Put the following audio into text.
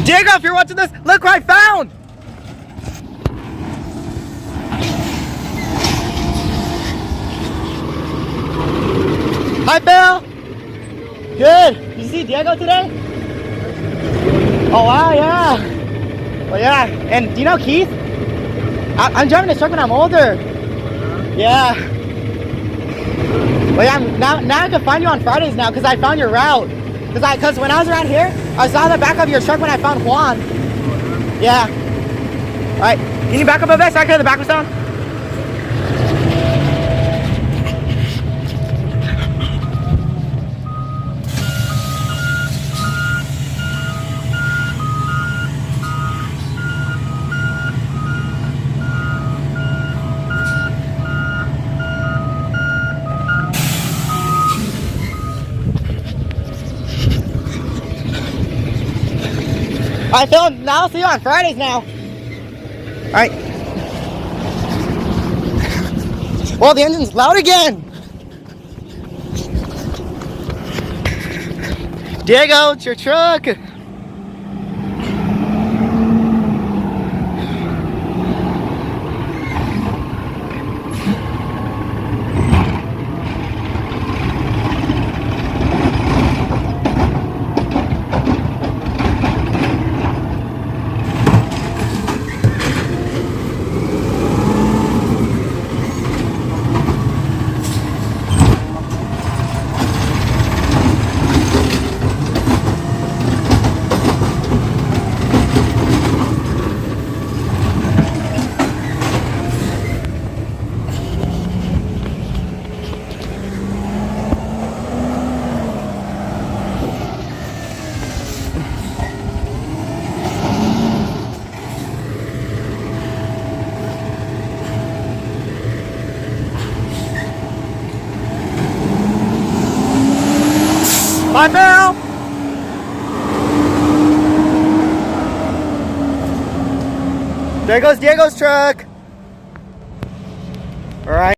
Diego, if you're watching this, look what I found! Hi, Bill! Good. You see Diego today? Oh, wow, yeah. Well, yeah. And do you know Keith? I'm driving this truck when I'm older. Yeah. Well, yeah, now I can find you on Fridays now because I found your route. Because when I was around here, I saw the back of your truck when I found Juan. Yeah. All right. Can you back up a bit so I can hear the back of sound? All right, Phil, now I'll see you on Fridays now. All right. Well, the engine's loud again. Diego, it's your truck. Bye, Phil! There goes Diego's truck. All right.